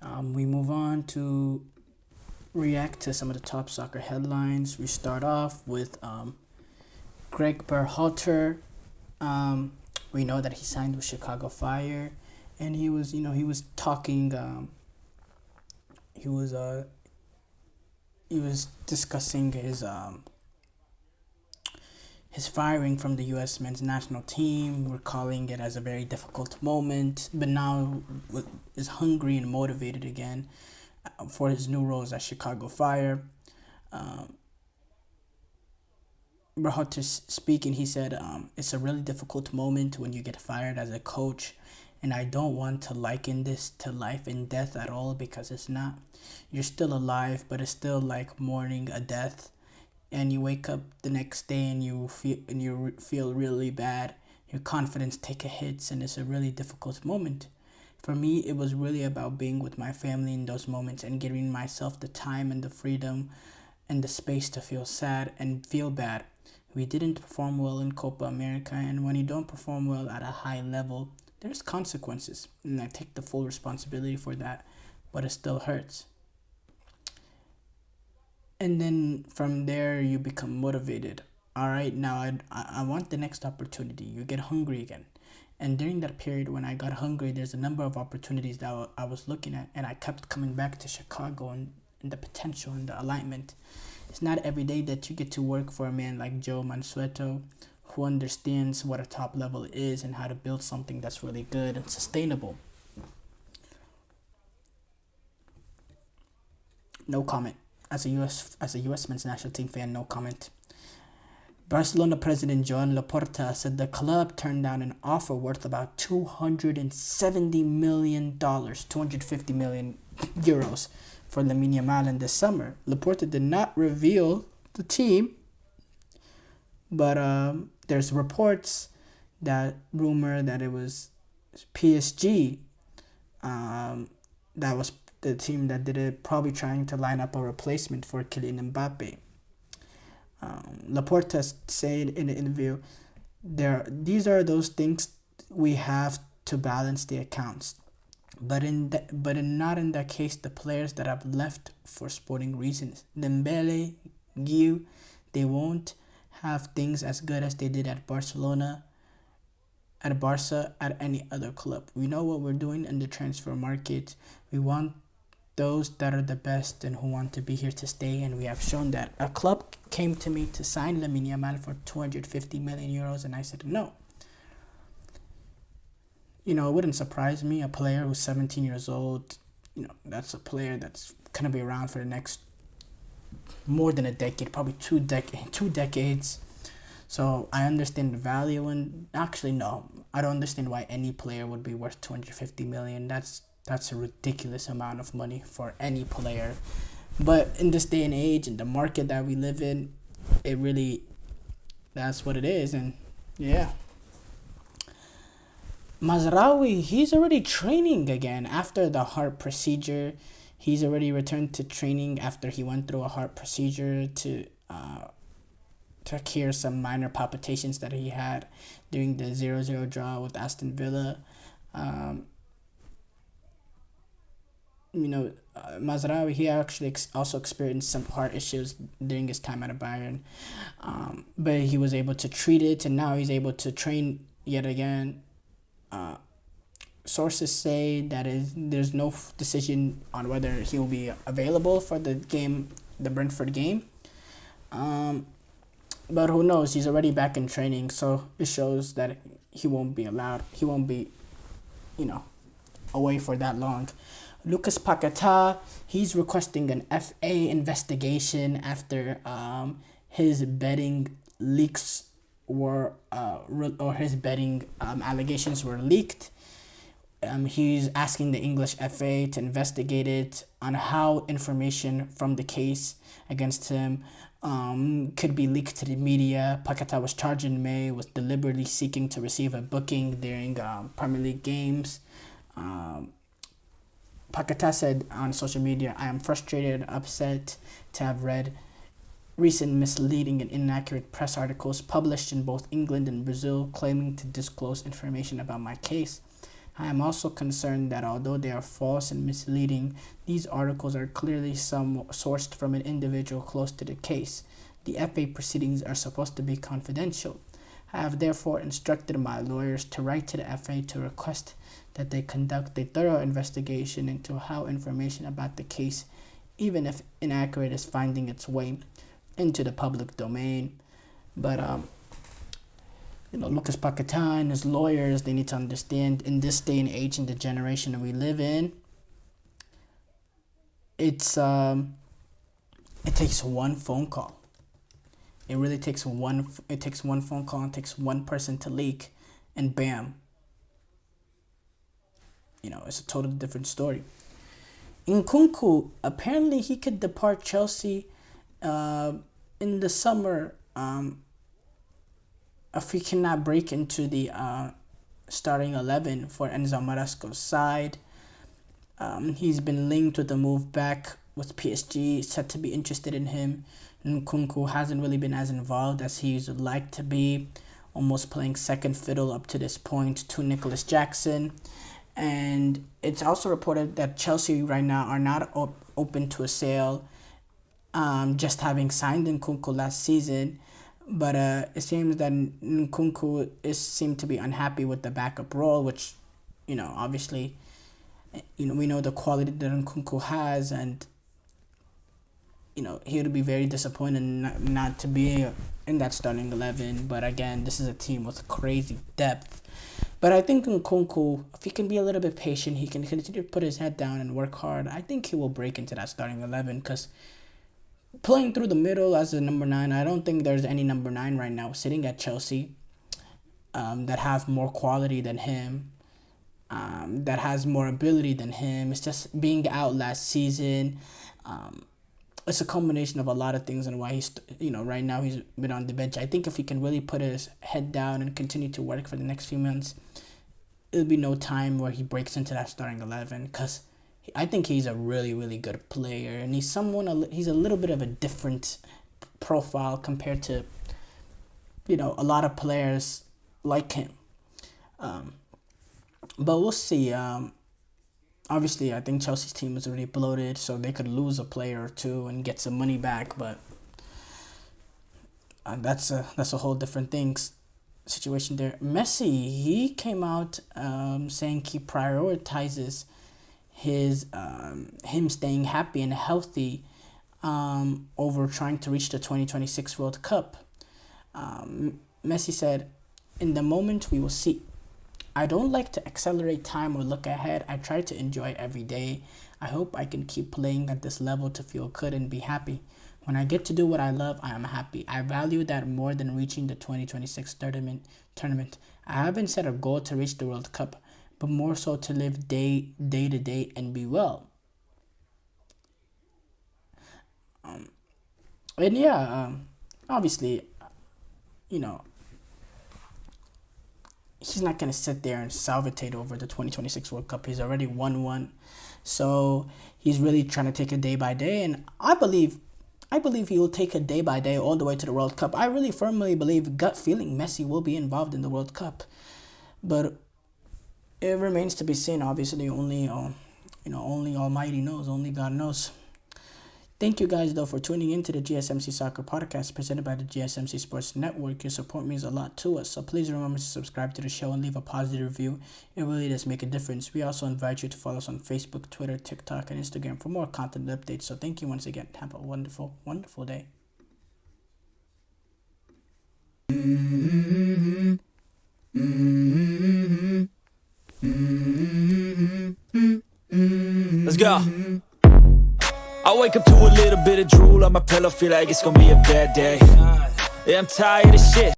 We move on to react to some of the top soccer headlines. We start off with Greg Berhalter. Um, we know that he signed with Chicago Fire, and he was talking. He was uh, he was discussing his firing from the U.S. men's national team, recalling it as a very difficult moment, but now is hungry and motivated again for his new roles at Chicago Fire. Um, Berhalter speaking, he said, "It's a really difficult moment when you get fired as a coach, and I don't want to liken this to life and death at all because it's not. You're still alive, but it's still like mourning a death, and you wake up the next day and you feel really bad. Your confidence take a hit, and it's a really difficult moment. For me, it was really about being with my family in those moments and giving myself the time and the freedom and the space to feel sad and feel bad. We didn't perform well in Copa America, and when you don't perform well at a high level, there's consequences, and I take the full responsibility for that, but it still hurts. And then from there, you become motivated. All right, now I want the next opportunity. You get hungry again. And during that period when I got hungry, there's a number of opportunities that I was looking at, and I kept coming back to Chicago and the potential and the alignment. It's not every day that you get to work for a man like Joe Mansueto, who understands what a top level is and how to build something that's really good and sustainable. No comment. As a US men's national team fan, no comment. Barcelona president Joan Laporta said the club turned down an offer worth about $270 million, 250 million euros for Lamine Yamal in this summer. Laporta did not reveal the team, but there's reports that rumor that it was PSG. That was the team that did it, probably trying to line up a replacement for Kylian Mbappe. Laporta said in an interview, these are those things we have to balance the accounts. Not in that case, the players that have left for sporting reasons, Dembele, Guiu, they won't have things as good as they did at Barcelona, at Barca, at any other club. We know what we're doing in the transfer market. We want those that are the best and who want to be here to stay, and we have shown that. A club came to me to sign Lamine Yamal for 250 million euros, and I said no. It wouldn't surprise me. A player who's 17 years old, that's a player that's gonna be around for the next more than a decade, probably two decades. So I understand the value, and actually no, I don't understand why any player would be worth 250 million. That's a ridiculous amount of money for any player. But in this day and age, in the market that we live in, that's what it is. And yeah. Mazraoui, he's already training again after the heart procedure. He's already returned to training after he went through a heart procedure to cure some minor palpitations that he had during the 0-0 draw with Aston Villa. Mazraoui, he actually also experienced some heart issues during his time at Bayern, but he was able to treat it, and now he's able to train yet again. Sources say that there's no decision on whether he will be available for the Brentford game. But who knows? He's already back in training, so it shows that he won't be allowed. He won't be, away for that long. Lucas Paquetá, he's requesting an FA investigation after his betting leaks or his betting allegations were leaked. He's asking the English FA to investigate it on how information from the case against him could be leaked to the media. Paquetá was charged in May, was deliberately seeking to receive a booking during Premier League games. Paquetá said on social media, "I am frustrated and upset to have read recent misleading and inaccurate press articles published in both England and Brazil claiming to disclose information about my case. I am also concerned that although they are false and misleading, these articles are clearly sourced from an individual close to the case. The FA proceedings are supposed to be confidential. I have therefore instructed my lawyers to write to the FA to request that they conduct a thorough investigation into how information about the case, even if inaccurate, is finding its way into the public domain. But Lucas Paquetá and his lawyers, they need to understand, in this day and age, in the generation that we live in, it takes one phone call. It really takes one phone call, and takes one person to leak, and bam, it's a totally different story. Nkunku, apparently he could depart Chelsea in the summer if he cannot break into the starting 11 for Enzo Maresca's side. He's been linked with a move back with PSG, said to be interested in him. Nkunku hasn't really been as involved as he would like to be, almost playing second fiddle up to this point to Nicholas Jackson. And it's also reported that Chelsea right now are not open to a sale, just having signed Nkunku last season. But it seems that Nkunku seemed to be unhappy with the backup role, which, obviously, we know the quality that Nkunku has, and he would be very disappointed not to be in that starting 11. But again, this is a team with crazy depth. But I think Nkunku, if he can be a little bit patient, he can continue to put his head down and work hard, I think he will break into that starting 11. Because playing through the middle as a number 9, I don't think there's any number 9 right now sitting at Chelsea that have more quality than him, that has more ability than him. It's just being out last season. It's a combination of a lot of things, and why he's, right now he's been on the bench. I think if he can really put his head down and continue to work for the next few months, it'll be no time where he breaks into that starting 11, because I think he's a really, really good player, and he's a little bit of a different profile compared to, a lot of players like him. But we'll see. Obviously, I think Chelsea's team is already bloated, so they could lose a player or two and get some money back. But that's a whole different situation there. Messi, he came out saying he prioritizes him staying happy and healthy over trying to reach the 2026 World Cup. Messi said, "In the moment, we will see. I don't like to accelerate time or look ahead. I try to enjoy every day. I hope I can keep playing at this level to feel good and be happy. When I get to do what I love, I am happy. I value that more than reaching the 2026 tournament. I haven't set a goal to reach the World Cup, but more so to live day to day and be well." Obviously, he's not going to sit there and salivate over the 2026 World Cup. He's already won one. So he's really trying to take it day by day. And I believe he will take it day by day all the way to the World Cup. I really firmly believe, gut feeling, Messi will be involved in the World Cup. But it remains to be seen. Obviously, only Almighty knows. Only God knows. Thank you guys, though, for tuning into the GSMC Soccer Podcast presented by the GSMC Sports Network. Your support means a lot to us, so please remember to subscribe to the show and leave a positive review. It really does make a difference. We also invite you to follow us on Facebook, Twitter, TikTok, and Instagram for more content updates. So thank you once again. Have a wonderful, wonderful day. Let's go. I wake up to a little bit of drool on my pillow, feel like it's gonna be a bad day. Yeah, I'm tired of shit.